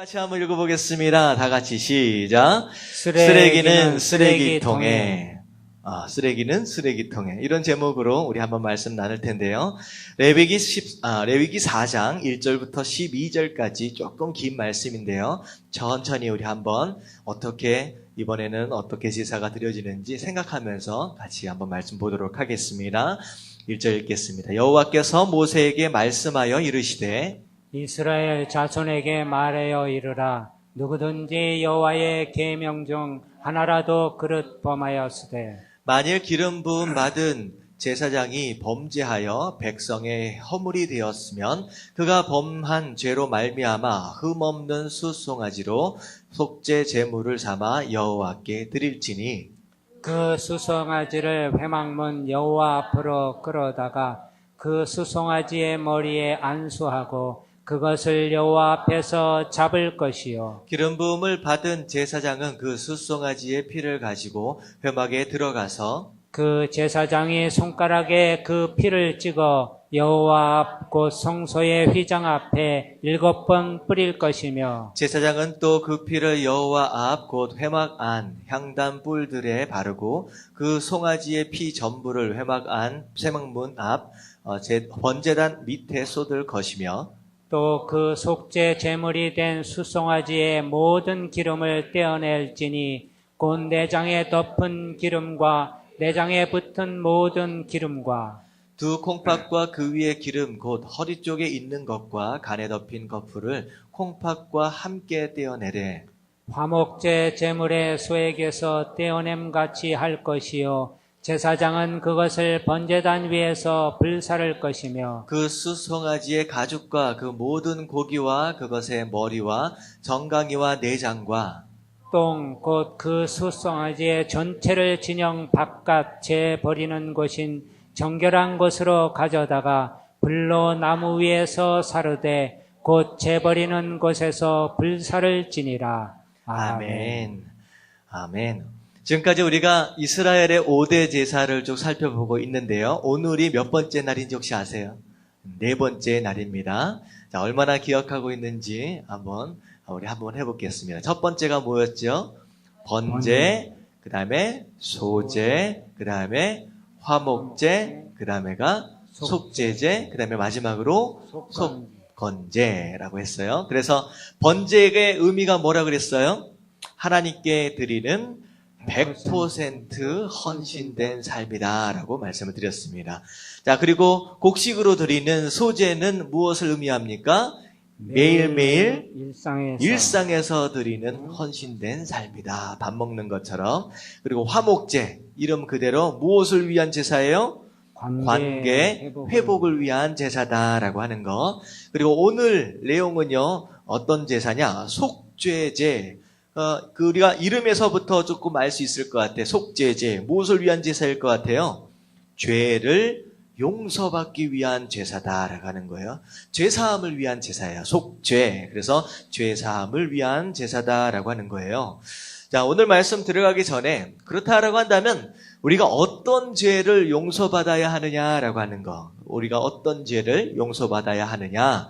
같이 한번 읽어보겠습니다. 다 같이 시작. 쓰레기는 쓰레기통에. 쓰레기는 쓰레기통에. 이런 제목으로 우리 한번 말씀 나눌 텐데요. 레위기 4장 1절부터 12절까지 조금 긴 말씀인데요. 천천히 우리 한번 이번에는 어떻게 제사가 드려지는지 생각하면서 같이 한번 말씀 보도록 하겠습니다. 1절 읽겠습니다. 여호와께서 모세에게 말씀하여 이르시되 이스라엘 자손에게 말하여 이르라. 누구든지 여호와의 계명 중 하나라도 그릇 범하였으되 만일 기름 부음 받은 제사장이 범죄하여 백성의 허물이 되었으면 그가 범한 죄로 말미암아 흠없는 수송아지로 속죄 제물을 삼아 여호와께 드릴지니 그 수송아지를 회막문 여호와 앞으로 끌어다가 그 수송아지의 머리에 안수하고 그것을 여호와 앞에서 잡을 것이요. 기름 부음을 받은 제사장은 그 수송아지의 피를 가지고 회막에 들어가서 그 제사장이 손가락에 그 피를 찍어 여호와 앞 곧 성소의 휘장 앞에 7번 뿌릴 것이며 제사장은 또 그 피를 여호와 앞 곧 회막 안 향단 뿔들에 바르고 그 송아지의 피 전부를 회막문 앞 번제단 밑에 쏟을 것이며 또 그 속죄 제물이 된 수송아지의 모든 기름을 떼어낼지니 곧 내장에 덮은 기름과 내장에 붙은 모든 기름과 두 콩팥과 그 위에 기름 곧 허리 쪽에 있는 것과 간에 덮인 거풀을 콩팥과 함께 떼어내래. 화목제 제물의 소액에서 떼어냄같이 할 것이요 제사장은 그것을 번제단 위에서 불사를 것이며 그 수송아지의 가죽과 그 모든 고기와 그것의 머리와 정강이와 내장과 똥 곧 그 수송아지의 전체를 진영 바깥 재 버리는 곳인 정결한 곳으로 가져다가 불로 나무 위에서 사르되 곧 재 버리는 곳에서 불사를 지니라. 아멘. 아멘. 지금까지 우리가 이스라엘의 5대 제사를 쭉 살펴보고 있는데요. 오늘이 몇 번째 날인지 혹시 아세요? 4번째 날입니다. 자, 얼마나 기억하고 있는지 우리 한번 해보겠습니다. 첫 번째가 뭐였죠? 번제, 그 다음에 소제, 그 다음에 화목제, 그 다음에가 속죄제, 그 다음에 마지막으로 속건제라고 했어요. 그래서 번제의 의미가 뭐라 그랬어요? 하나님께 드리는 100% 헌신된 삶이다라고 말씀을 드렸습니다. 자, 그리고 곡식으로 드리는 소제는 무엇을 의미합니까? 매일매일 일상에서 드리는 헌신된 삶이다. 밥 먹는 것처럼. 그리고 화목제, 이름 그대로 무엇을 위한 제사예요? 관계 회복을 위한 제사다라고 하는 거. 그리고 오늘 내용은요, 어떤 제사냐? 속죄제. 우리가 이름에서부터 조금 알 수 있을 것 같아요. 속죄제. 무엇을 위한 제사일 것 같아요? 죄를 용서받기 위한 제사다라고 하는 거예요. 죄사함을 위한 제사예요. 속죄. 그래서 죄사함을 위한 제사다라고 하는 거예요. 자, 오늘 말씀 들어가기 전에 그렇다라고 한다면 우리가 어떤 죄를 용서받아야 하느냐라고 하는 거. 우리가 어떤 죄를 용서받아야 하느냐.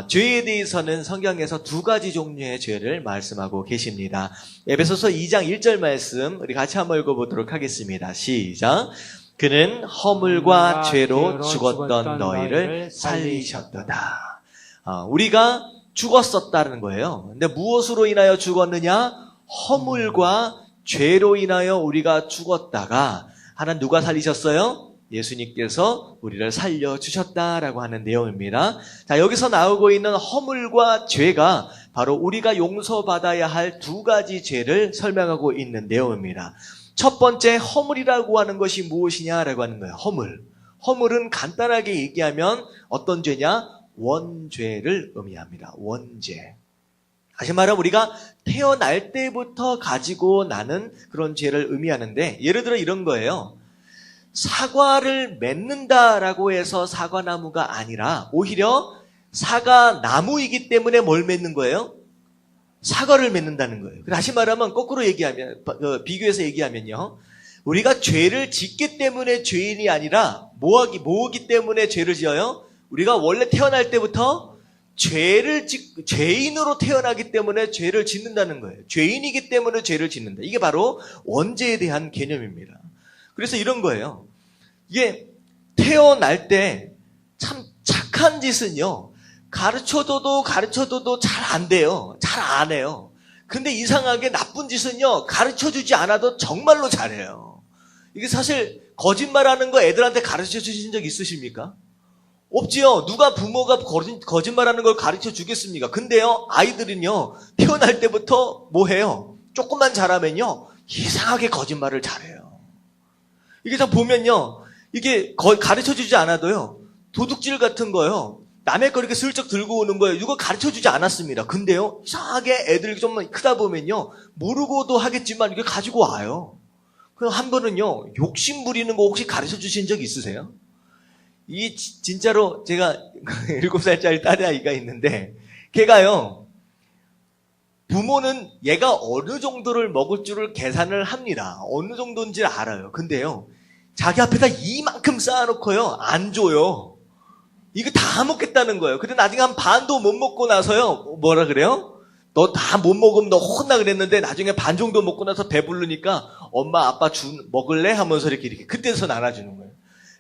죄에 대해서는 성경에서 2가지 종류의 죄를 말씀하고 계십니다. 에베소서 2장 1절 말씀 우리 같이 한번 읽어보도록 하겠습니다. 시작. 그는 허물과 죄로 죽었던 너희를 살리셨도다. 우리가 죽었었다는 거예요. 근데 무엇으로 인하여 죽었느냐? 허물과 죄로 인하여 우리가 죽었다가 하나님 누가 살리셨어요? 예수님께서 우리를 살려주셨다라고 하는 내용입니다. 자, 여기서 나오고 있는 허물과 죄가 바로 우리가 용서받아야 할 2가지 죄를 설명하고 있는 내용입니다. 첫 번째 허물이라고 하는 것이 무엇이냐라고 하는 거예요. 허물은 간단하게 얘기하면 어떤 죄냐? 원죄를 의미합니다. 원죄. 다시 말하면 우리가 태어날 때부터 가지고 나는 그런 죄를 의미하는데, 예를 들어 이런 거예요. 사과를 맺는다라고 해서 사과나무가 아니라 오히려 사과나무이기 때문에 뭘 맺는 거예요? 사과를 맺는다는 거예요. 다시 말하면 거꾸로 얘기하면, 비교해서 얘기하면요. 우리가 죄를 짓기 때문에 죄인이 아니라 뭐하기 때문에 죄를 지어요? 우리가 원래 태어날 때부터 죄인으로 태어나기 때문에 죄를 짓는다는 거예요. 죄인이기 때문에 죄를 짓는다. 이게 바로 원죄에 대한 개념입니다. 그래서 이런 거예요. 이게 태어날 때 참 착한 짓은요, 가르쳐줘도 잘 안 돼요. 잘 안 해요. 근데 이상하게 나쁜 짓은요, 가르쳐주지 않아도 정말로 잘해요. 이게 사실 거짓말하는 거 애들한테 가르쳐 주신 적 있으십니까? 없지요. 누가 부모가 거짓말하는 걸 가르쳐 주겠습니까? 근데요, 아이들은요, 태어날 때부터 뭐 해요? 조금만 잘하면요, 이상하게 거짓말을 잘해요. 이게 다 보면요, 이게 가르쳐 주지 않아도요, 도둑질 같은 거요, 남의 거 이렇게 슬쩍 들고 오는 거예요. 이거 가르쳐 주지 않았습니다. 근데요, 이상하게 애들이 좀 크다 보면요, 모르고도 하겠지만 이게 가지고 와요. 그럼 한 번은요, 욕심 부리는 거 혹시 가르쳐 주신 적 있으세요? 진짜로 제가 7살짜리 딸아이가 있는데, 걔가요, 부모는 얘가 어느 정도를 먹을 줄을 계산을 합니다. 어느 정도인지 알아요. 근데요, 자기 앞에다 이만큼 쌓아놓고요, 안 줘요. 이거 다 먹겠다는 거예요. 근데 나중에 한 반도 못 먹고 나서요, 뭐라 그래요? 너 다 못 먹으면 너 혼나 그랬는데 나중에 반 정도 먹고 나서 배부르니까 엄마 아빠 먹을래? 하면서 이렇게 그때서 나눠주는 거예요.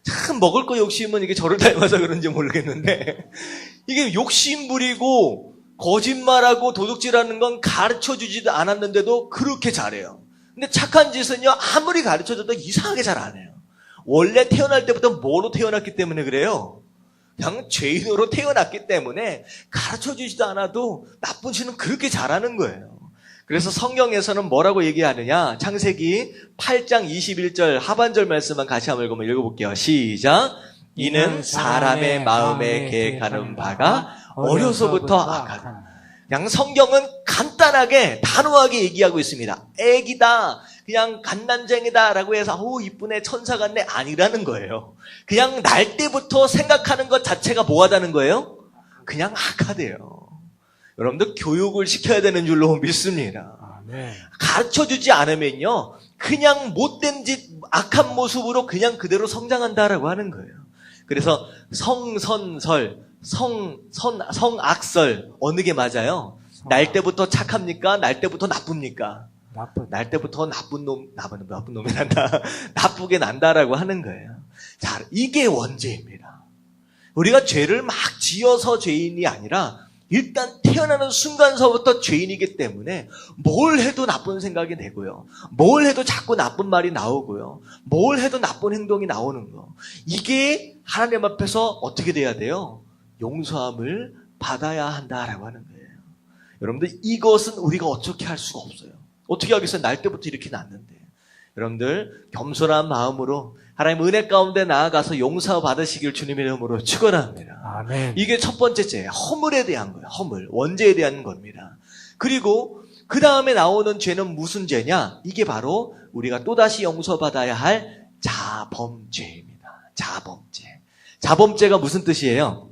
참 먹을 거 욕심은 이게 저를 닮아서 그런지 모르겠는데, 이게 욕심 부리고 거짓말하고 도둑질하는 건 가르쳐주지도 않았는데도 그렇게 잘해요. 근데 착한 짓은요, 아무리 가르쳐줘도 이상하게 잘 안 해요. 원래 태어날 때부터 뭐로 태어났기 때문에 그래요? 그냥 죄인으로 태어났기 때문에 가르쳐주지도 않아도 나쁜 짓은 그렇게 잘하는 거예요. 그래서 성경에서는 뭐라고 얘기하느냐? 창세기 8장 21절 하반절 말씀만 같이 한번 읽어볼게요. 시작. 이는 사람의 마음에 계획하는 바가 어려서부터 악하다. 그냥 성경은 간단하게 단호하게 얘기하고 있습니다. 애기다, 그냥 갓난쟁이다 라고 해서 이쁘네, 천사 같네, 아니라는 거예요. 그냥 날 때부터 생각하는 것 자체가 뭐하다는 거예요? 그냥 악하대요. 여러분들 교육을 시켜야 되는 줄로 믿습니다. 가르쳐주지 않으면요, 그냥 못된 짓, 악한 모습으로 그냥 그대로 성장한다라고 하는 거예요. 그래서 성선설, 성악설, 어느 게 맞아요? 날 때부터 착합니까? 날 때부터 나쁩니까? 날 때부터 나쁜 놈이 난다. 나쁘게 난다라고 하는 거예요. 자, 이게 원죄입니다. 우리가 죄를 막 지어서 죄인이 아니라 일단 태어나는 순간서부터 죄인이기 때문에 뭘 해도 나쁜 생각이 되고요. 뭘 해도 자꾸 나쁜 말이 나오고요. 뭘 해도 나쁜 행동이 나오는 거. 이게 하나님 앞에서 어떻게 돼야 돼요? 용서함을 받아야 한다라고 하는 거예요. 여러분들, 이것은 우리가 어떻게 할 수가 없어요. 어떻게 하겠어요? 날 때부터 이렇게 났는데. 여러분들, 겸손한 마음으로 하나님 은혜 가운데 나아가서 용서받으시길 주님의 이름으로 축원합니다. 아멘. 이게 첫 번째 죄, 허물에 대한 거예요. 허물, 원죄에 대한 겁니다. 그리고 그 다음에 나오는 죄는 무슨 죄냐? 이게 바로 우리가 또다시 용서받아야 할 자범죄입니다. 자범죄. 자범죄가 무슨 뜻이에요?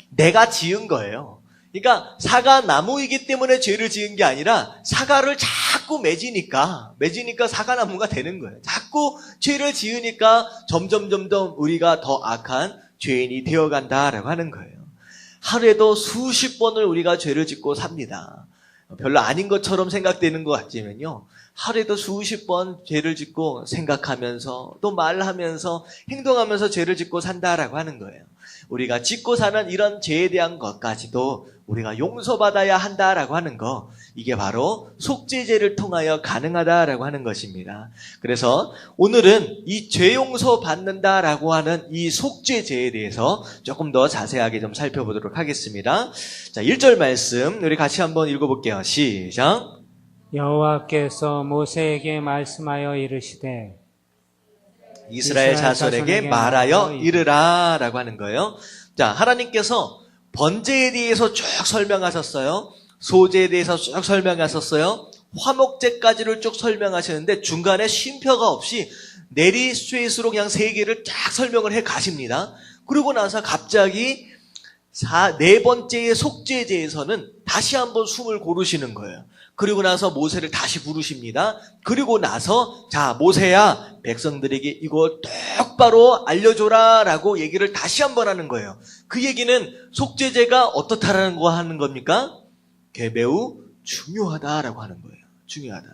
내가 지은 거예요. 그러니까 사과 나무이기 때문에 죄를 지은 게 아니라 사과를 자꾸 맺으니까 사과나무가 되는 거예요. 자꾸 죄를 지으니까 점점 우리가 더 악한 죄인이 되어간다라고 하는 거예요. 하루에도 수십 번을 우리가 죄를 짓고 삽니다. 별로 아닌 것처럼 생각되는 것 같지만요, 하루에도 수십 번 죄를 짓고 생각하면서 또 말하면서 행동하면서 죄를 짓고 산다라고 하는 거예요. 우리가 짓고 사는 이런 죄에 대한 것까지도 우리가 용서받아야 한다라고 하는 거, 이게 바로 속죄죄를 통하여 가능하다라고 하는 것입니다. 그래서 오늘은 이 죄 용서받는다라고 하는 이 속죄죄에 대해서 조금 더 자세하게 좀 살펴보도록 하겠습니다. 자, 1절 말씀 우리 같이 한번 읽어볼게요. 시작. 여호와께서 모세에게 말씀하여 이르시되 이스라엘 자손에게 말하여 이르라 라고 하는 거예요. 자, 하나님께서 번제에 대해서 쭉 설명하셨어요. 소제에 대해서 쭉 설명하셨어요. 화목제까지를 쭉 설명하시는데 중간에 쉼표가 없이 내리쇠수로 그냥 3개를 쫙 설명을 해 가십니다. 그러고 나서 갑자기 네 번째의 속죄제에서는 다시 한번 숨을 고르시는 거예요. 그리고 나서 모세를 다시 부르십니다. 그리고 나서 자, 모세야, 백성들에게 이걸 똑바로 알려줘라 라고 얘기를 다시 한번 하는 거예요. 그 얘기는 속죄제가 어떻다라는 거 하는 겁니까? 그게 매우 중요하다라고 하는 거예요. 중요하다.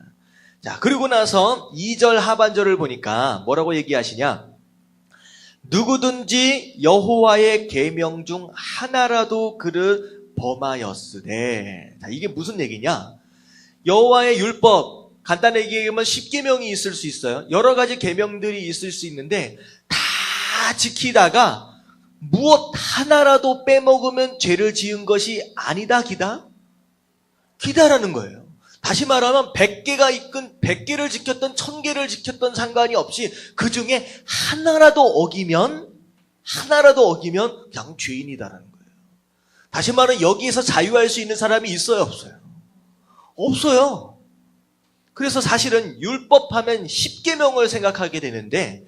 자, 그리고 나서 2절 하반절을 보니까 뭐라고 얘기하시냐? 누구든지 여호와의 계명 중 하나라도 그를 범하였으되. 자, 이게 무슨 얘기냐? 여호와의 율법, 간단하게 얘기하면 10계명이 있을 수 있어요. 여러 가지 계명들이 있을 수 있는데 다 지키다가 무엇 하나라도 빼먹으면 죄를 지은 것이 아니다, 기다? 기다라는 거예요. 다시 말하면 100개가 있건 100개를 지켰던 1000개를 지켰던 상관이 없이 그 중에 하나라도 어기면 그냥 죄인이다라는 거예요. 다시 말하면 여기에서 자유할 수 있는 사람이 있어요, 없어요? 없어요. 그래서 사실은 율법하면 10계명을 생각하게 되는데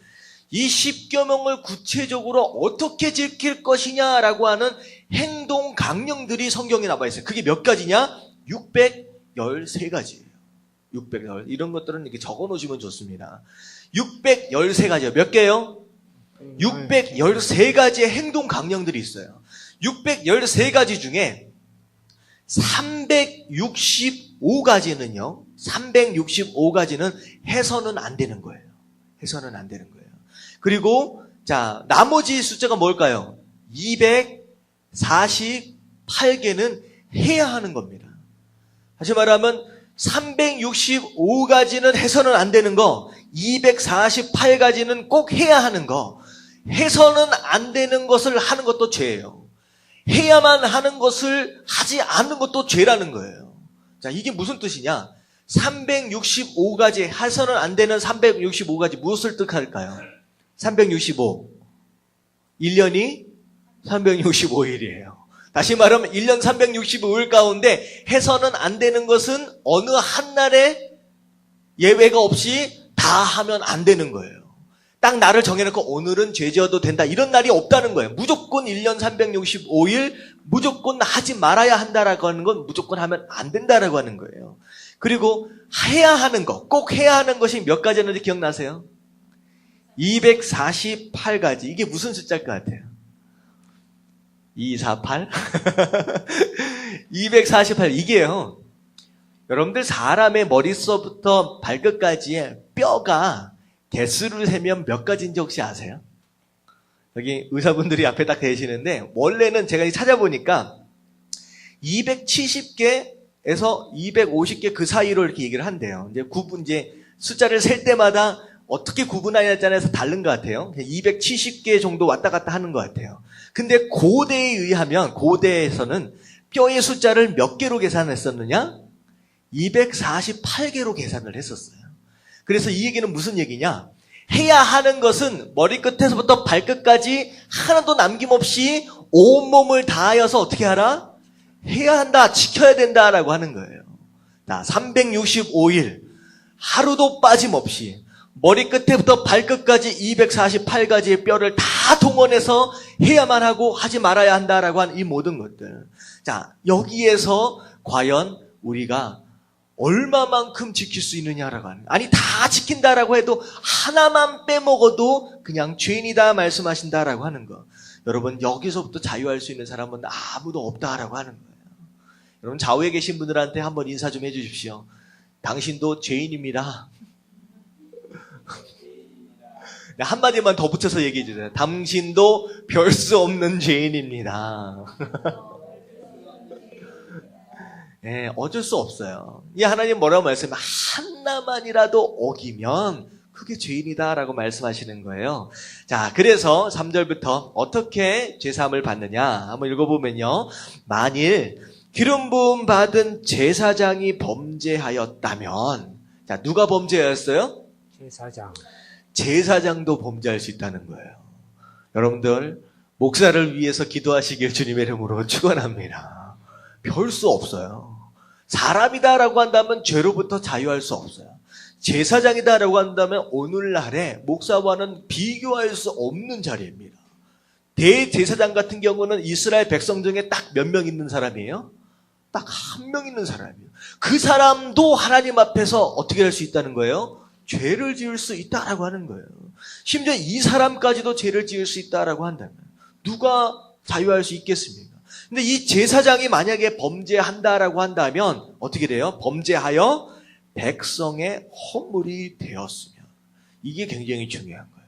이 10계명을 구체적으로 어떻게 지킬 것이냐라고 하는 행동 강령들이 성경에 나와 있어요. 그게 몇 가지냐? 613가지예요. 613. 이런 것들은 이렇게 적어 놓으시면 좋습니다. 613가지요. 몇 개요? 613가지의 행동 강령들이 있어요. 613가지 중에 365가지는 해서는 안 되는 거예요. 해서는 안 되는 거예요. 그리고 자, 나머지 숫자가 뭘까요? 248개는 해야 하는 겁니다. 다시 말하면 365가지는 해서는 안 되는 거, 248가지는 꼭 해야 하는 거, 해서는 안 되는 것을 하는 것도 죄예요. 해야만 하는 것을 하지 않는 것도 죄라는 거예요. 자, 이게 무슨 뜻이냐? 365가지, 해서는 안 되는 365가지, 무엇을 뜻할까요? 365. 1년이 365일이에요. 다시 말하면 1년 365일 가운데 해서는 안 되는 것은 어느 한 날에 예외가 없이 다 하면 안 되는 거예요. 딱 날을 정해놓고 오늘은 죄 지어도 된다, 이런 날이 없다는 거예요. 무조건 1년 365일 무조건 하지 말아야 한다라고 하는 건 무조건 하면 안 된다라고 하는 거예요. 그리고 해야 하는 것, 꼭 해야 하는 것이 몇 가지였는지 기억나세요? 248가지. 이게 무슨 숫자일 것 같아요? 248? 248. 이게요, 여러분들 사람의 머릿속부터 발끝까지의 뼈가 개수를 세면 몇 가지인지 혹시 아세요? 여기 의사분들이 앞에 딱 계시는데, 원래는 제가 찾아보니까 270개에서 250개 그 사이로 이렇게 얘기를 한대요. 이제 숫자를 셀 때마다 어떻게 구분하냐에 따라서 다른 것 같아요. 270개 정도 왔다 갔다 하는 것 같아요. 근데 고대에 의하면, 고대에서는 뼈의 숫자를 몇 개로 계산했었느냐? 248개로 계산을 했었어요. 그래서 이 얘기는 무슨 얘기냐? 해야 하는 것은 머리끝에서부터 발끝까지 하나도 남김없이 온몸을 다하여서 어떻게 하라? 해야 한다, 지켜야 된다라고 하는 거예요. 자, 365일 하루도 빠짐없이 머리끝에부터 발끝까지 248가지의 뼈를 다 동원해서 해야만 하고 하지 말아야 한다라고 하는 이 모든 것들. 자, 여기에서 과연 우리가 얼마만큼 지킬 수 있느냐라고 하는, 아니 다 지킨다라고 해도 하나만 빼먹어도 그냥 죄인이다 말씀하신다라고 하는 거. 여러분, 여기서부터 자유할 수 있는 사람은 아무도 없다라고 하는 거예요. 여러분, 좌우에 계신 분들한테 한번 인사 좀 해주십시오. 당신도 죄인입니다. 네, 한마디만 더 붙여서 얘기해 주세요. 당신도 별 수 없는 죄인입니다. 네, 어쩔 수 없어요. 이 하나님 뭐라고 말씀해? 하나만이라도 어기면 그게 죄인이다라고 말씀하시는 거예요. 자, 그래서 3절부터 어떻게 죄사함을 받느냐 한번 읽어보면요. 만일 기름 부음 받은 제사장이 범죄하였다면, 자, 누가 범죄하였어요? 제사장도 범죄할 수 있다는 거예요. 여러분들, 목사를 위해서 기도하시길 주님의 이름으로 축원합니다. 별 수 없어요. 사람이다라고 한다면 죄로부터 자유할 수 없어요. 제사장이다라고 한다면 오늘날에 목사와는 비교할 수 없는 자리입니다. 대제사장 같은 경우는 이스라엘 백성 중에 딱 몇 명 있는 사람이에요? 딱 한 명 있는 사람이에요. 그 사람도 하나님 앞에서 어떻게 할 수 있다는 거예요? 죄를 지을 수 있다라고 하는 거예요. 심지어 이 사람까지도 죄를 지을 수 있다라고 한다면 누가 자유할 수 있겠습니까? 근데 이 제사장이 만약에 범죄한다라고 한다면 어떻게 돼요? 범죄하여 백성의 허물이 되었으며, 이게 굉장히 중요한 거예요.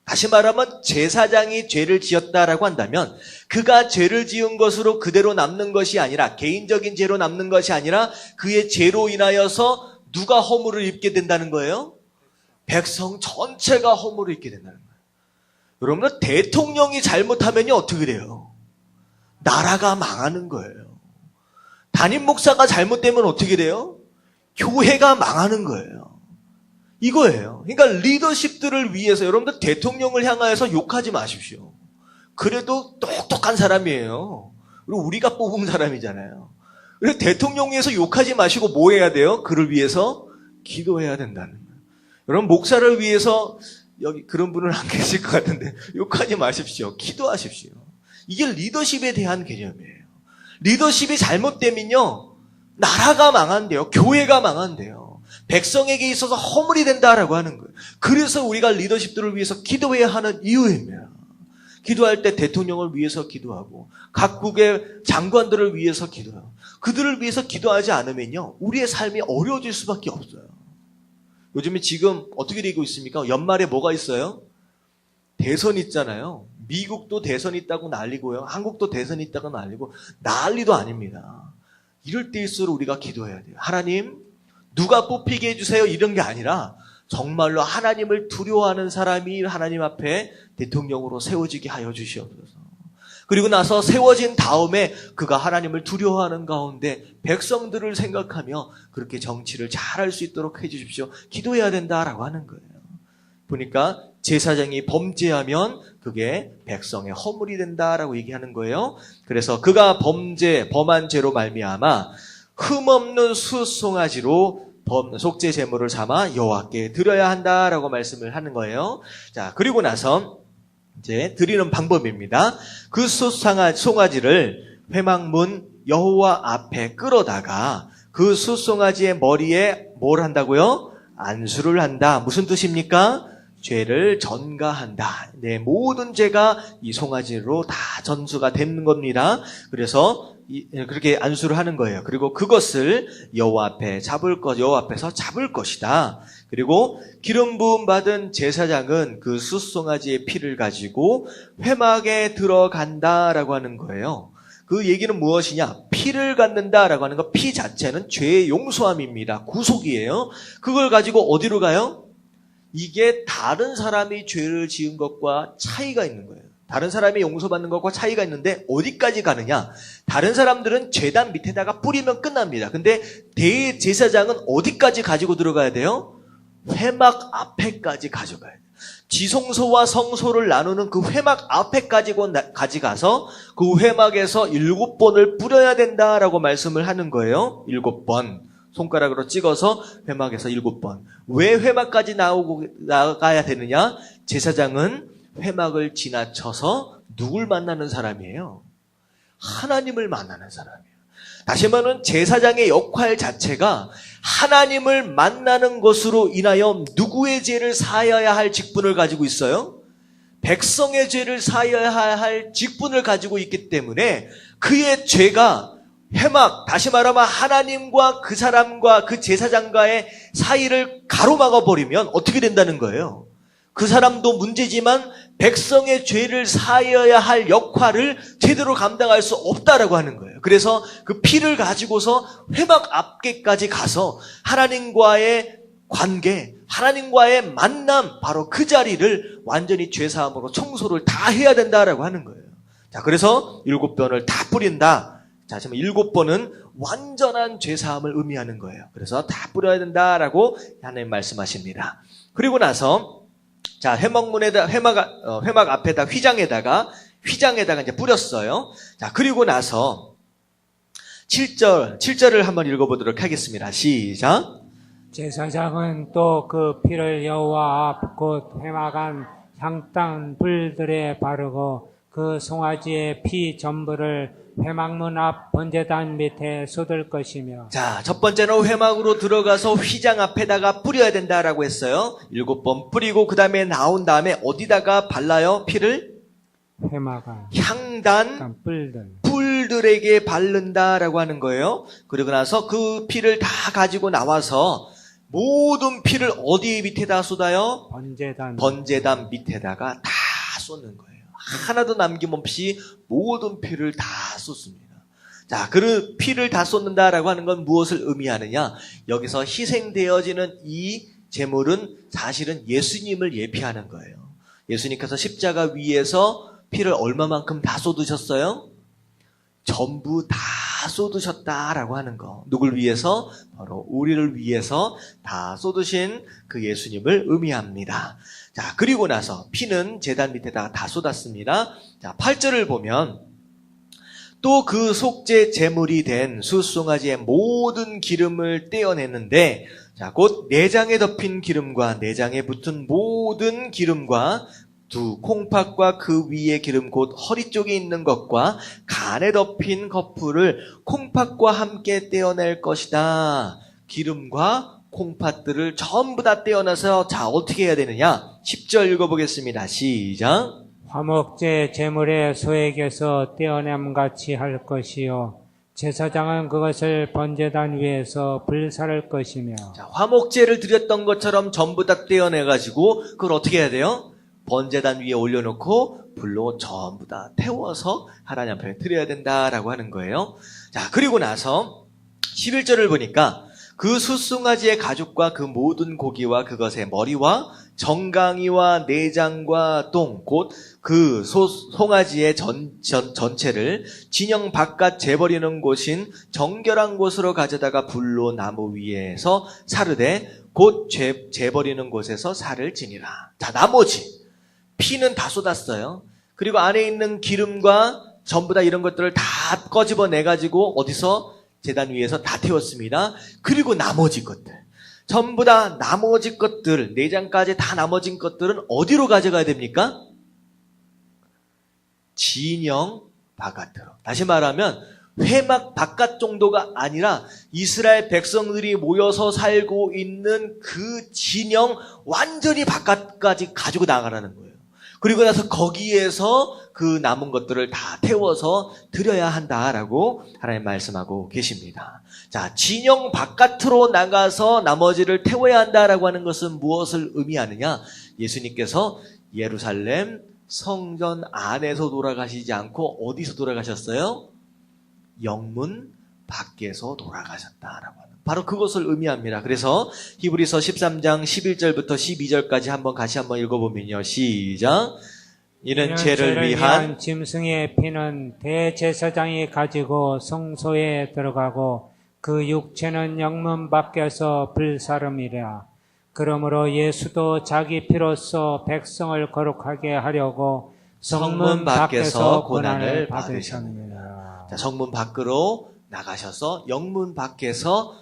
다시 말하면 제사장이 죄를 지었다라고 한다면 그가 죄를 지은 것으로 그대로 남는 것이 아니라, 개인적인 죄로 남는 것이 아니라 그의 죄로 인하여서 누가 허물을 입게 된다는 거예요? 백성 전체가 허물을 입게 된다는 거예요. 여러분, 대통령이 잘못하면요 어떻게 돼요? 나라가 망하는 거예요. 담임 목사가 잘못되면 어떻게 돼요? 교회가 망하는 거예요. 이거예요. 그러니까 리더십들을 위해서 여러분들 대통령을 향하여서 욕하지 마십시오. 그래도 똑똑한 사람이에요. 그리고 우리가 뽑은 사람이잖아요. 그래서 대통령 위해서 욕하지 마시고 뭐 해야 돼요? 그를 위해서 기도해야 된다는 거예요. 여러분, 목사를 위해서, 여기 그런 분은 안 계실 것 같은데 욕하지 마십시오. 기도하십시오. 이게 리더십에 대한 개념이에요. 리더십이 잘못되면요 나라가 망한대요. 교회가 망한대요. 백성에게 있어서 허물이 된다라고 하는 거예요. 그래서 우리가 리더십들을 위해서 기도해야 하는 이유입니다. 기도할 때 대통령을 위해서 기도하고 각국의 장관들을 위해서 기도하고, 그들을 위해서 기도하지 않으면요 우리의 삶이 어려워질 수밖에 없어요. 요즘에 지금 어떻게 되고 있습니까? 연말에 뭐가 있어요? 대선 있잖아요. 미국도 대선 있다고 난리고요. 한국도 대선 있다고 난리고, 난리도 아닙니다. 이럴 때일수록 우리가 기도해야 돼요. 하나님, 누가 뽑히게 해주세요, 이런 게 아니라 정말로 하나님을 두려워하는 사람이 하나님 앞에 대통령으로 세워지게 하여 주시옵소서. 그리고 나서 세워진 다음에 그가 하나님을 두려워하는 가운데 백성들을 생각하며 그렇게 정치를 잘할 수 있도록 해주십시오. 기도해야 된다라고 하는 거예요. 보니까 제사장이 범죄하면 그게 백성의 허물이 된다라고 얘기하는 거예요. 그래서 그가 범한 죄로 말미암아 흠없는 숫송아지로 속죄 제물을 삼아 여호와께 드려야 한다라고 말씀을 하는 거예요. 자, 그리고 나서 이제 드리는 방법입니다. 그 숫송아지를 회막문 여호와 앞에 끌어다가 그 숫송아지의 머리에 뭘 한다고요? 안수를 한다. 무슨 뜻입니까? 죄를 전가한다. 내 모든 죄가 이 송아지로 다 전수가 되는 겁니다. 그래서 그렇게 안수를 하는 거예요. 그리고 그것을 여호와 앞에서 잡을 것이다. 그리고 기름 부음 받은 제사장은 그 숫송아지의 피를 가지고 회막에 들어간다라고 하는 거예요. 그 얘기는 무엇이냐? 피를 갖는다라고 하는 거, 피 자체는 죄의 용서함입니다. 구속이에요. 그걸 가지고 어디로 가요? 이게 다른 사람이 죄를 지은 것과 차이가 있는 거예요. 다른 사람이 용서받는 것과 차이가 있는데 어디까지 가느냐? 다른 사람들은 죄단 밑에다가 뿌리면 끝납니다. 근데 대제사장은 어디까지 가지고 들어가야 돼요? 회막 앞에까지 가져가야 돼요. 지성소와 성소를 나누는 그 회막 앞에까지 가서 그 회막에서 7번을 뿌려야 된다라고 말씀을 하는 거예요. 7번. 손가락으로 찍어서 회막에서 7번. 왜 회막까지 나가야 되느냐? 제사장은 회막을 지나쳐서 누굴 만나는 사람이에요? 하나님을 만나는 사람이에요. 다시 말하면 제사장의 역할 자체가 하나님을 만나는 것으로 인하여 누구의 죄를 사여야 할 직분을 가지고 있어요? 백성의 죄를 사여야 할 직분을 가지고 있기 때문에 그의 죄가 회막, 다시 말하면 하나님과 그 사람과 그 제사장과의 사이를 가로막아 버리면 어떻게 된다는 거예요? 그 사람도 문제지만 백성의 죄를 사여야 할 역할을 제대로 감당할 수 없다라고 하는 거예요. 그래서 그 피를 가지고서 회막 앞에까지 가서 하나님과의 관계, 하나님과의 만남, 바로 그 자리를 완전히 죄사함으로 청소를 다 해야 된다라고 하는 거예요. 자, 그래서 7번을 다 뿌린다. 자, 지금 7번은 완전한 죄사함을 의미하는 거예요. 그래서 다 뿌려야 된다라고 하나님 말씀하십니다. 그리고 나서 자, 회막 앞에다 휘장에다가 이제 뿌렸어요. 자, 그리고 나서 7절을 한번 읽어보도록 하겠습니다. 시작. 제사장은 또 그 피를 여호와 앞 곧 회막 안 향단 불들에 바르고 그 송아지의 피 전부를 회막문 앞 번제단 밑에 쏟을 것이며 자, 첫 번째는 회막으로 들어가서 휘장 앞에다가 뿌려야 된다라고 했어요. 7번 뿌리고 그 다음에 나온 다음에 어디다가 발라요? 피를? 회막아 향단 약간 뿔들 뿔들에게 바른다라고 하는 거예요. 그리고 나서 그 피를 다 가지고 나와서 모든 피를 어디 밑에다 쏟아요? 번제단 밑에다가 다 쏟는 거예요. 하나도 남김없이 모든 피를 다 쏟습니다. 자, 그 피를 다 쏟는다라고 하는 건 무엇을 의미하느냐? 여기서 희생되어지는 이 제물은 사실은 예수님을 예피하는 거예요. 예수님께서 십자가 위에서 피를 얼마만큼 다 쏟으셨어요? 전부 다 쏟으셨다라고 하는 거. 누굴 위해서? 바로 우리를 위해서 다 쏟으신 그 예수님을 의미합니다. 자, 그리고 나서 피는 제단 밑에다가 다 쏟았습니다. 자, 8절을 보면 또 그 속죄 제물이 된 숫송아지의 모든 기름을 떼어내는데, 자, 곧 내장에 덮인 기름과 내장에 붙은 모든 기름과 두 콩팥과 그 위에 기름 곧 허리 쪽에 있는 것과 간에 덮인 거풀을 콩팥과 함께 떼어낼 것이다. 기름과 콩팥들을 전부 다 떼어내서 자, 어떻게 해야 되느냐? 10절 읽어보겠습니다. 시작. 화목제 제물의 소에게서 떼어냄같이 할 것이요 제사장은 그것을 번제단 위에서 불사를 것이며. 자, 화목제를 드렸던 것처럼 전부 다 떼어내가지고 그걸 어떻게 해야 돼요? 번제단 위에 올려놓고 불로 전부 다 태워서 하나님 앞에 드려야 된다라고 하는 거예요. 자, 그리고 나서 11절을 보니까 그 숫송아지의 가죽과 그 모든 고기와 그것의 머리와 정강이와 내장과 똥, 곧 그 송아지의 전체를 진영 바깥 재버리는 곳인 정결한 곳으로 가져다가 불로 나무 위에서 사르되 곧 재버리는 곳에서 살을 지니라. 자, 나머지 피는 다 쏟았어요. 그리고 안에 있는 기름과 전부 다 이런 것들을 다 꺼집어내가지고 어디서? 제단 위에서 다 태웠습니다. 그리고 나머지 것들, 전부 다 나머지 것들, 내장까지 다 나머진 것들은 어디로 가져가야 됩니까? 진영 바깥으로. 다시 말하면 회막 바깥 정도가 아니라 이스라엘 백성들이 모여서 살고 있는 그 진영 완전히 바깥까지 가지고 나가라는 거예요. 그리고 나서 거기에서 그 남은 것들을 다 태워서 드려야 한다라고 하나님 말씀하고 계십니다. 자, 진영 바깥으로 나가서 나머지를 태워야 한다라고 하는 것은 무엇을 의미하느냐? 예수님께서 예루살렘 성전 안에서 돌아가시지 않고 어디서 돌아가셨어요? 영문 밖에서 돌아가셨다라고 하는, 바로 그것을 의미합니다. 그래서 히브리서 13장 11절부터 12절까지 같이 한번 읽어보면요. 시작. 이는 죄를 위한 짐승의 피는 대제사장이 가지고 성소에 들어가고 그 육체는 영문 밖에서 불사름이라. 그러므로 예수도 자기 피로써 백성을 거룩하게 하려고 성문 밖에서 고난을 받으셨느니라. 자, 성문 밖으로 나가셔서 영문 밖에서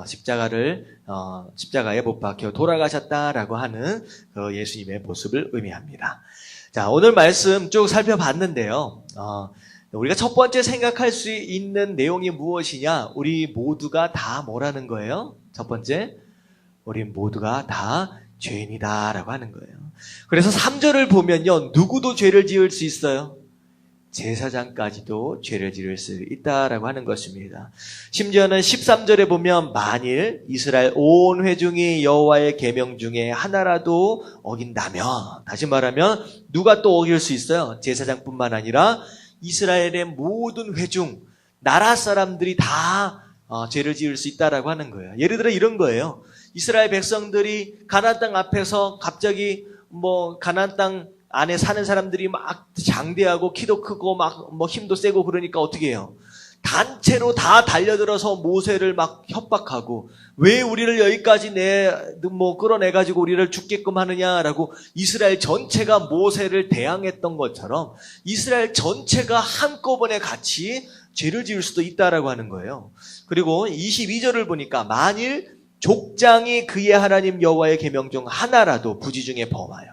십자가에 못 박혀 돌아가셨다라고 하는 그 예수님의 모습을 의미합니다. 자, 오늘 말씀 쭉 살펴봤는데요. 우리가 첫 번째 생각할 수 있는 내용이 무엇이냐? 우리 모두가 다 뭐라는 거예요? 첫 번째, 우리 모두가 다 죄인이다라고 하는 거예요. 그래서 3절을 보면요, 누구도 죄를 지을 수 있어요. 제사장까지도 죄를 지을 수 있다라고 하는 것입니다. 심지어는 13절에 보면 만일 이스라엘 온 회중이 여호와의 계명 중에 하나라도 어긴다면, 다시 말하면 누가 또 어길 수 있어요? 제사장뿐만 아니라 이스라엘의 모든 회중, 나라 사람들이 다 죄를 지을 수 있다라고 하는 거예요. 예를 들어 이런 거예요. 이스라엘 백성들이 가나안 땅 앞에서 갑자기 가나안 땅 안에 사는 사람들이 막 장대하고 키도 크고 막 힘도 세고 그러니까 어떻게 해요? 단체로 다 달려들어서 모세를 막 협박하고, 왜 우리를 여기까지 끌어내가지고 우리를 죽게끔 하느냐라고 이스라엘 전체가 모세를 대항했던 것처럼 이스라엘 전체가 한꺼번에 같이 죄를 지을 수도 있다라고 하는 거예요. 그리고 22절을 보니까 만일 족장이 그의 하나님 여호와의 계명 중 하나라도 부지 중에 범하여,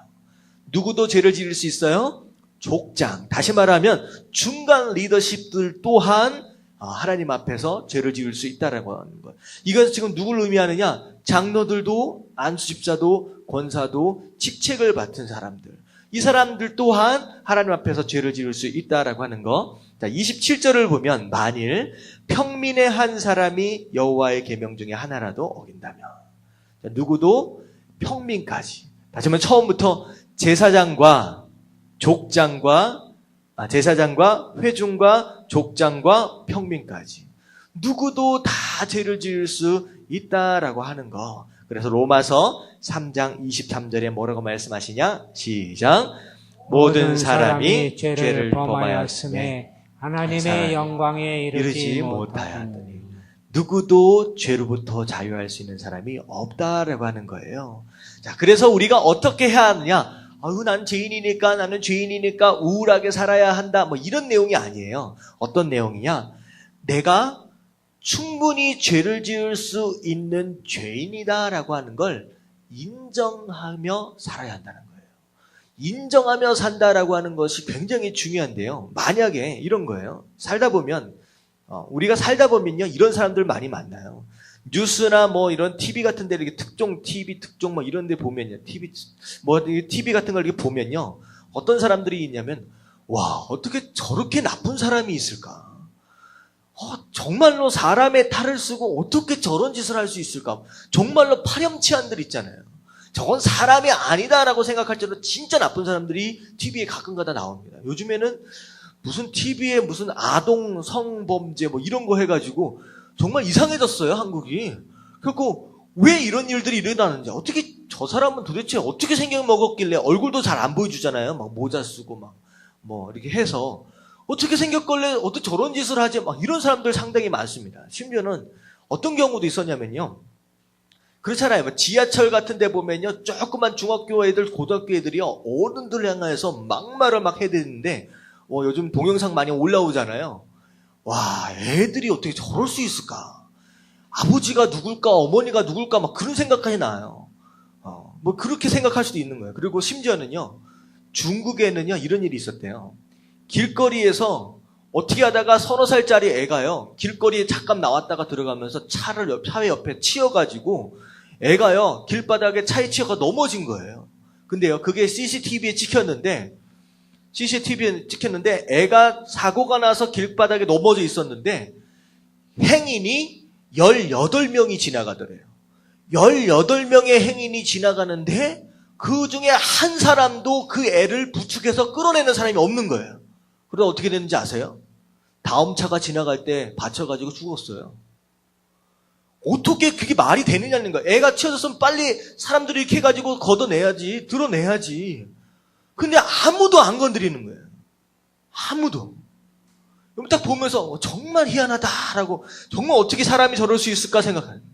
누구도 죄를 지을 수 있어요? 족장, 다시 말하면 중간 리더십들 또한 하나님 앞에서 죄를 지을 수 있다라고 하는 거예요. 이것은 지금 누굴 의미하느냐? 장로들도, 안수집사도, 권사도, 직책을 맡은 사람들. 이 사람들 또한 하나님 앞에서 죄를 지을 수 있다라고 하는 거. 자, 27절을 보면 만일 평민의 한 사람이 여호와의 계명 중에 하나라도 어긴다면, 자, 누구도 평민까지. 다시 한번 처음부터 제사장과 회중과 족장과 평민까지 누구도 다 죄를 지을 수 있다라고 하는 거. 그래서 로마서 3장 23절에 뭐라고 말씀하시냐? 시작. 모든 사람이 죄를 범하였음에 하나님의 영광에 이르지 못하였더니 누구도 죄로부터 자유할 수 있는 사람이 없다라고 하는 거예요. 자, 그래서 우리가 어떻게 해야 하느냐? 난 죄인이니까, 나는 죄인이니까 우울하게 살아야 한다. 뭐 이런 내용이 아니에요. 어떤 내용이냐? 내가 충분히 죄를 지을 수 있는 죄인이다라고 하는 걸 인정하며 살아야 한다는 거예요. 인정하며 산다라고 하는 것이 굉장히 중요한데요. 만약에 이런 거예요. 우리가 살다 보면요, 이런 사람들 많이 만나요. 뉴스나 뭐 이런 TV 같은 데 이렇게 TV 특종 뭐 이런 데 보면요. TV 같은 걸 이렇게 보면요. 어떤 사람들이 있냐면, 와, 어떻게 저렇게 나쁜 사람이 있을까? 정말로 사람의 탈을 쓰고 어떻게 저런 짓을 할 수 있을까? 정말로 파렴치한들 있잖아요. 저건 사람이 아니다라고 생각할 정도로 진짜 나쁜 사람들이 TV에 가끔가다 나옵니다. 요즘에는 무슨 TV에 무슨 아동 성범죄 뭐 이런 거 해가지고 정말 이상해졌어요, 한국이. 그리고 왜 이런 일들이 일어나는지, 어떻게 저 사람은 도대체 어떻게 생겨 먹었길래 얼굴도 잘 안 보여주잖아요. 막 모자 쓰고 막 뭐 이렇게 해서 어떻게 생겼길래 어떻게 저런 짓을 하지? 막 이런 사람들 상당히 많습니다. 심지어는 어떤 경우도 있었냐면요. 그렇잖아요. 뭐 지하철 같은 데 보면요. 조그만 중학교 애들, 고등학교 애들이요. 어른들 향해서 막말을 막 해대는데, 요즘 동영상 많이 올라오잖아요. 와, 애들이 어떻게 저럴 수 있을까? 아버지가 누굴까? 어머니가 누굴까? 막 그런 생각까지 나요. 뭐 그렇게 생각할 수도 있는 거예요. 그리고 심지어는요. 중국에는요. 이런 일이 있었대요. 길거리에서 어떻게 하다가 30살짜리 애가요. 길거리에 잠깐 나왔다가 들어가면서 차회 옆에 치여가지고 애가요. 길바닥에 차에 치여가 넘어진 거예요. 근데요. 그게 CCTV에 찍혔는데 애가 사고가 나서 길바닥에 넘어져 있었는데 행인이 18명이 지나가더래요. 18명의 행인이 지나가는데 그 중에 한 사람도 그 애를 부축해서 끌어내는 사람이 없는 거예요. 그러다 어떻게 됐는지 아세요? 다음 차가 지나갈 때 받쳐가지고 죽었어요. 어떻게 그게 말이 되느냐는 거예요. 애가 치워졌으면 빨리 사람들이 이렇게 해가지고 걷어내야지, 드러내야지. 근데 아무도 안 건드리는 거예요. 아무도. 딱 보면서 정말 희한하다라고, 정말 어떻게 사람이 저럴 수 있을까 생각하는 거예요.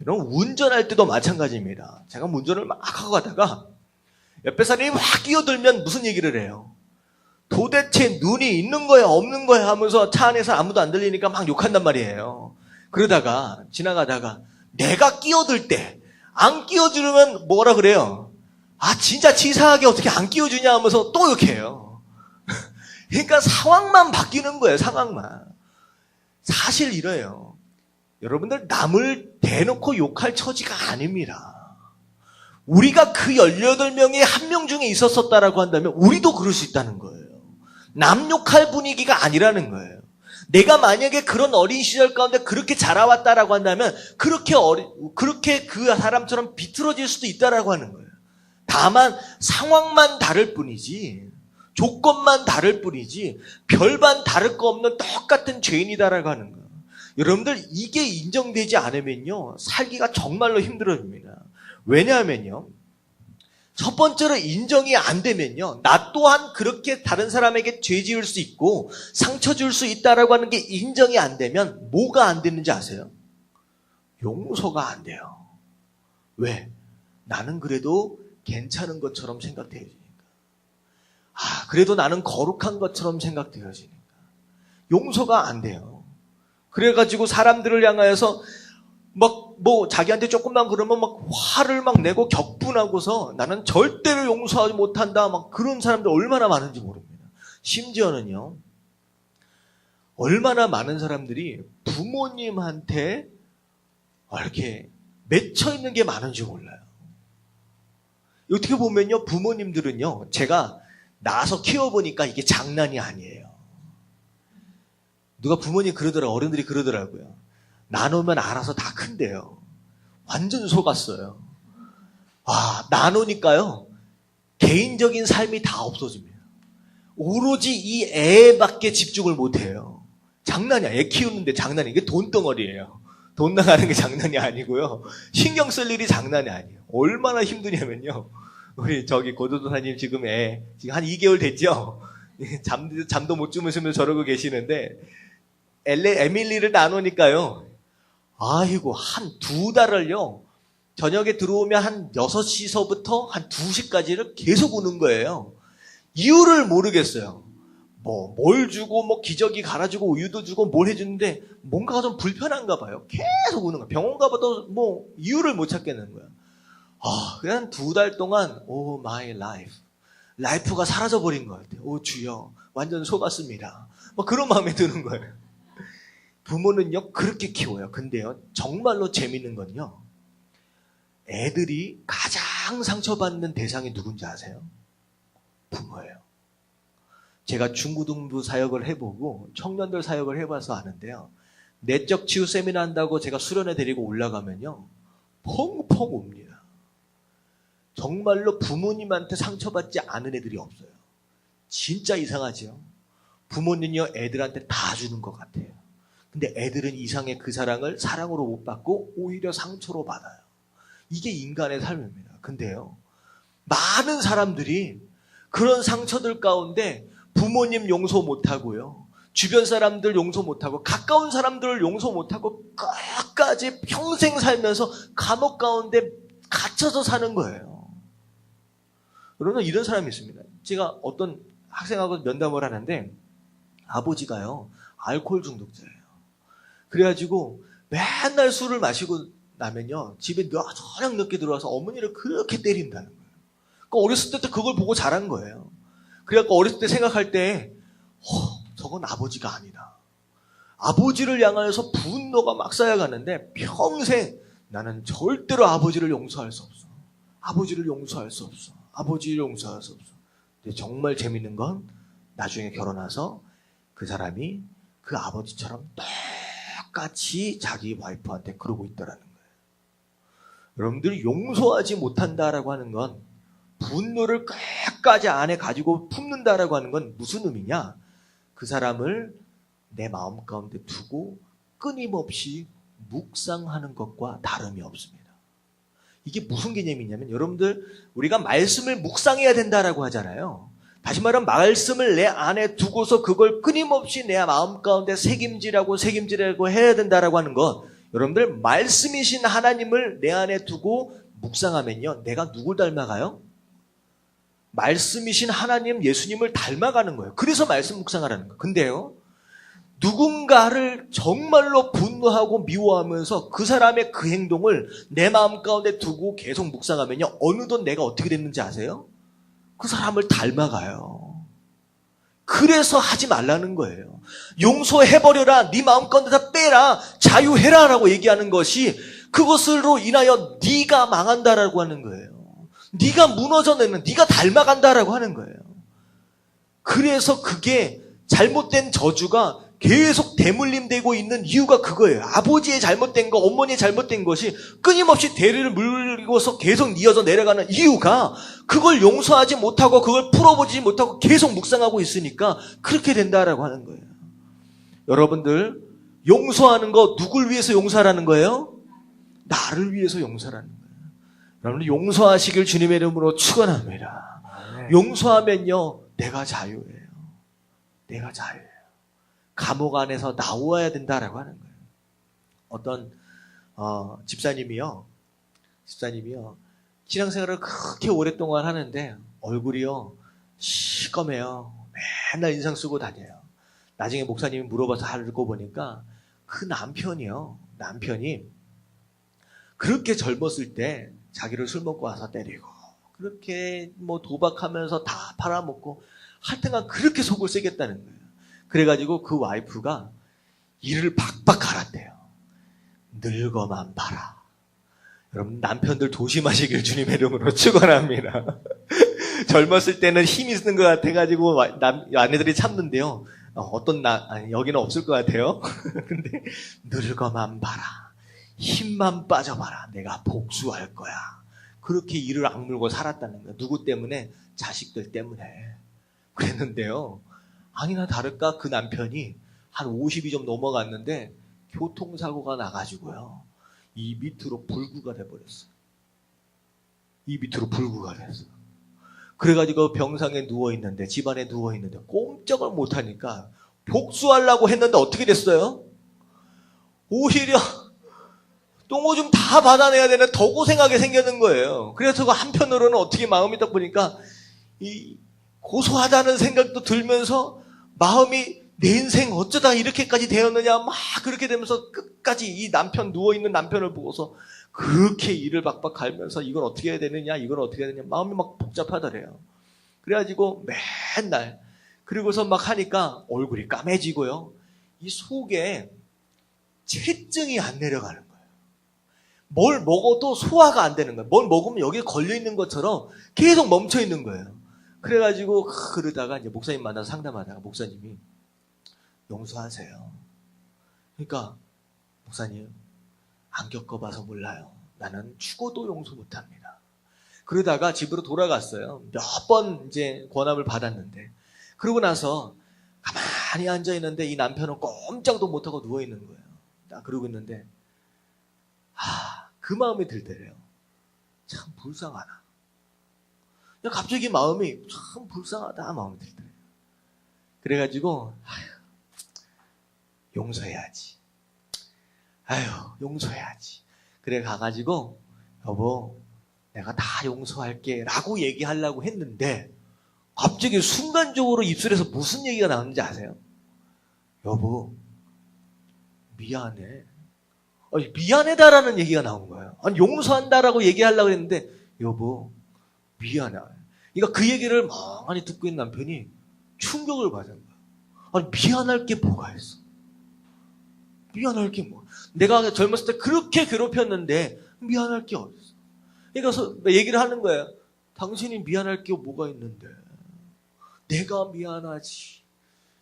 여러분, 운전할 때도 마찬가지입니다. 제가 운전을 막 하고 가다가 옆에 사람이 막 끼어들면 무슨 얘기를 해요? 도대체 눈이 있는 거야 없는 거야 하면서 차 안에서 아무도 안 들리니까 막 욕한단 말이에요. 그러다가 지나가다가 내가 끼어들 때 안 끼어주면 뭐라 그래요? 진짜 치사하게 어떻게 안 끼워주냐 하면서 또 욕해요. 그러니까 상황만 바뀌는 거예요. 상황만. 사실 이래요. 여러분들 남을 대놓고 욕할 처지가 아닙니다. 우리가 그 18명의 한 명 중에 있었다라고 한다면 우리도 그럴 수 있다는 거예요. 남 욕할 분위기가 아니라는 거예요. 내가 만약에 그런 어린 시절 가운데 그렇게 자라왔다라고 한다면 그렇게 그 사람처럼 비틀어질 수도 있다라고 하는 거예요. 다만 상황만 다를 뿐이지, 조건만 다를 뿐이지 별반 다를 거 없는 똑같은 죄인이다라고 하는 거예요. 여러분들 이게 인정되지 않으면요 살기가 정말로 힘들어집니다. 왜냐하면요 첫 번째로 인정이 안 되면요 나 또한 그렇게 다른 사람에게 죄 지을 수 있고 상처 줄 수 있다라고 하는 게 인정이 안 되면 뭐가 안 되는지 아세요? 용서가 안 돼요. 왜? 나는 그래도 괜찮은 것처럼 생각되어지니까. 그래도 나는 거룩한 것처럼 생각되어지니까. 용서가 안 돼요. 그래가지고 사람들을 향하여서 막 뭐 자기한테 조금만 그러면 막 화를 막 내고 격분하고서 나는 절대로 용서하지 못한다, 막 그런 사람들 얼마나 많은지 모릅니다. 심지어는요, 얼마나 많은 사람들이 부모님한테 이렇게 맺혀 있는 게 많은지 몰라요. 어떻게 보면요, 부모님들은요, 제가 낳아서 키워보니까 이게 장난이 아니에요. 누가 부모님 그러더라고요. 어른들이 그러더라고요. 나누면 알아서 다 큰대요. 완전 속았어요. 나누니까요, 개인적인 삶이 다 없어집니다. 오로지 이 애밖에 집중을 못해요. 장난이야. 애 키우는데 장난이, 이게 돈덩어리예요. 돈 나가는 게 장난이 아니고요. 신경 쓸 일이 장난이 아니에요. 얼마나 힘드냐면요, 우리 저기 고도도사님 지금 지금 한 2개월 됐죠? 잠도 못 주무시면서 저러고 계시는데, 에밀리를 나누니까요, 아이고, 한 2달을요, 저녁에 들어오면 한 6시서부터 한 2시까지를 계속 우는 거예요. 이유를 모르겠어요. 뭘 주고, 기저귀 갈아주고, 우유도 주고, 뭘 해주는데, 뭔가가 좀 불편한가 봐요. 계속 우는 거예요. 병원 가봐도 이유를 못 찾겠는 거예요. 그냥 2달 동안, 오 마이 라이프. 라이프가 사라져버린 것 같아요. 오 주여, 완전 속았습니다. 그런 마음이 드는 거예요. 부모는요, 그렇게 키워요. 근데요, 정말로 재밌는 건요, 애들이 가장 상처받는 대상이 누군지 아세요? 부모예요. 제가 중고등부 사역을 해보고 청년들 사역을 해봐서 아는데요, 내적 치유 세미나 한다고 제가 수련회 데리고 올라가면요, 펑펑 웁니다. 정말로 부모님한테 상처받지 않은 애들이 없어요. 진짜 이상하죠? 부모는요, 애들한테 다 주는 것 같아요. 근데 애들은 이상의 그 사랑을 사랑으로 못 받고 오히려 상처로 받아요. 이게 인간의 삶입니다. 근데요, 많은 사람들이 그런 상처들 가운데 부모님 용서 못하고요, 주변 사람들 용서 못하고, 가까운 사람들을 용서 못하고 끝까지 평생 살면서 감옥 가운데 갇혀서 사는 거예요. 여러분, 이런 사람이 있습니다. 제가 어떤 학생하고 면담을 하는데, 아버지가요, 알코올 중독자예요. 그래가지고 맨날 술을 마시고 나면요, 집에 저녁 늦게 들어와서 어머니를 그렇게 때린다는 거예요. 그러니까 어렸을 때 그걸 보고 자란 거예요. 그래갖고 어렸을 때 생각할 때, 저건 아버지가 아니다. 아버지를 향하여서 분노가 막 쌓여가는데, 평생 나는 절대로 아버지를 용서할 수 없어. 아버지를 용서할 수 없어. 아버지를 용서할 수 없어. 근데 정말 재밌는 건, 나중에 결혼해서 그 사람이 그 아버지처럼 똑같이 자기 와이프한테 그러고 있다라는 거예요. 여러분들이 용서하지 못한다라고 하는 건, 분노를 끝까지 안에 가지고 품는다라고 하는 건 무슨 의미냐? 그 사람을 내 마음 가운데 두고 끊임없이 묵상하는 것과 다름이 없습니다. 이게 무슨 개념이냐면, 여러분들, 우리가 말씀을 묵상해야 된다라고 하잖아요. 다시 말하면 말씀을 내 안에 두고서 그걸 끊임없이 내 마음 가운데 새김질하고 해야 된다라고 하는 것, 여러분들, 말씀이신 하나님을 내 안에 두고 묵상하면요, 내가 누굴 닮아가요? 말씀이신 하나님, 예수님을 닮아가는 거예요. 그래서 말씀 묵상하라는 거예요. 근데요, 누군가를 정말로 분노하고 미워하면서 그 사람의 그 행동을 내 마음 가운데 두고 계속 묵상하면요, 어느덧 내가 어떻게 됐는지 아세요? 그 사람을 닮아가요. 그래서 하지 말라는 거예요. 용서해버려라, 네 마음 가운데 다 빼라, 자유해라 라고 얘기하는 것이, 그것으로 인하여 네가 망한다라고 하는 거예요. 네가 무너져내는, 네가 닮아간다라고 하는 거예요. 그래서 그게 잘못된 저주가 계속 대물림되고 있는 이유가 그거예요. 아버지의 잘못된 거, 어머니의 잘못된 것이 끊임없이 대를 물고서 계속 이어져 내려가는 이유가, 그걸 용서하지 못하고 그걸 풀어보지 못하고 계속 묵상하고 있으니까 그렇게 된다라고 하는 거예요. 여러분들, 용서하는 거 누굴 위해서 용서하라는 거예요? 나를 위해서 용서하라는 거예요. 여러분, 용서하시길 주님의 이름으로 축원합니다. 용서하면요, 내가 자유예요. 내가 자유예요. 감옥 안에서 나와야 된다라고 하는 거예요. 어떤 집사님이요, 신앙생활을 그렇게 오랫동안 하는데 얼굴이요 시꺼매요. 맨날 인상 쓰고 다녀요. 나중에 목사님이 물어봐서 알고 보니까 그 남편이 그렇게 젊었을 때 자기를 술 먹고 와서 때리고 그렇게 뭐 도박하면서 다 팔아먹고 하여튼간 그렇게 속을 새겼다는 거예요. 그래가지고 그 와이프가 이를 박박 갈았대요. 늙어만 봐라. 여러분 남편들 조심하시길 주님의 이름으로 축원합니다. 젊었을 때는 힘이 있는 것 같아가지고 아내들이 참는데요. 아니, 여기는 없을 것 같아요. 근데 늙어만 봐라. 힘만 빠져봐라. 내가 복수할 거야. 그렇게 이를 악물고 살았다는 거예요. 누구 때문에? 자식들 때문에. 그랬는데요. 아니나 다를까 그 남편이 한 50이 좀 넘어갔는데 교통사고가 나가지고요. 이 밑으로 불구가 돼버렸어요. 이 밑으로 불구가 됐어요. 그래가지고 병상에 누워있는데, 집안에 누워있는데 꼼짝을 못하니까 복수하려고 했는데 어떻게 됐어요? 오히려 똥오줌 다 받아내야 되는 더 고생하게 생기는 거예요. 그래서 그 한편으로는 어떻게 마음이 딱 보니까 이 고소하다는 생각도 들면서 마음이 내 인생 어쩌다 이렇게까지 되었느냐 막 그렇게 되면서 끝까지 이 남편 누워있는 남편을 보고서 그렇게 이를 박박 갈면서 이걸 어떻게 해야 되느냐 이걸 어떻게 해야 되느냐 마음이 막 복잡하더래요. 그래가지고 맨날 그리고서 막 하니까 얼굴이 까매지고요. 이 속에 체증이 안 내려가는 거예요. 뭘 먹어도 소화가 안 되는 거예요. 뭘 먹으면 여기에 걸려있는 것처럼 계속 멈춰있는 거예요. 그래가지고 그러다가 이제 목사님 만나서 상담하다가 목사님이 용서하세요. 그러니까 목사님 안 겪어봐서 몰라요. 나는 죽어도 용서 못합니다. 그러다가 집으로 돌아갔어요. 몇 번 이제 권함을 받았는데 그러고 나서 가만히 앉아 있는데 이 남편은 꼼짝도 못하고 누워 있는 거예요. 딱 그러고 있는데 그 마음이 들더래요. 참 불쌍하다. 갑자기 마음이 참 불쌍하다 마음이 들더래요. 그래가지고 용서해야지. 용서해야지. 그래 가가지고 여보 내가 다 용서할게 라고 얘기하려고 했는데 갑자기 순간적으로 입술에서 무슨 얘기가 나왔는지 아세요? 여보 미안해. 미안하다라는 얘기가 나온 거예요. 아니 용서한다라고 얘기하려고 했는데 여보 미안해. 그러니까 그 얘기를 멍하니 듣고 있는 남편이 충격을 받은 거예요. 아니 미안할 게 뭐가 있어? 미안할 게 뭐? 내가 젊었을 때 그렇게 괴롭혔는데 미안할 게 어딨어? 그러니까 얘기를 하는 거예요. 당신이 미안할 게 뭐가 있는데? 내가 미안하지.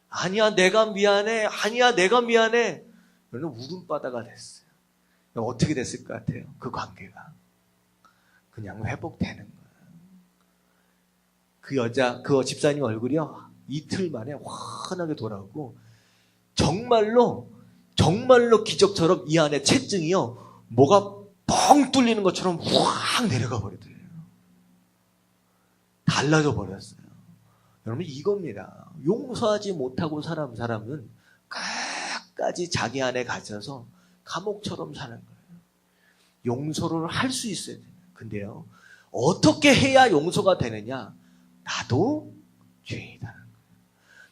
아니야 내가 미안해. 아니야 내가 미안해. 여러분 울음바다가 됐어요. 어떻게 됐을 것 같아요? 그 관계가 그냥 회복되는 거예요. 그 여자, 그 집사님 얼굴이요 이틀 만에 환하게 돌아오고 정말로 기적처럼 이 안에 체증이요 뭐가 뻥 뚫리는 것처럼 확 내려가 버리더래요. 달라져 버렸어요. 여러분 이겁니다. 용서하지 못하고 사람은 끝까지 자기 안에 갇혀서 감옥처럼 사는 거예요. 용서를 할 수 있어야 돼요. 근데요 어떻게 해야 용서가 되느냐? 나도 죄인이라는 거예요.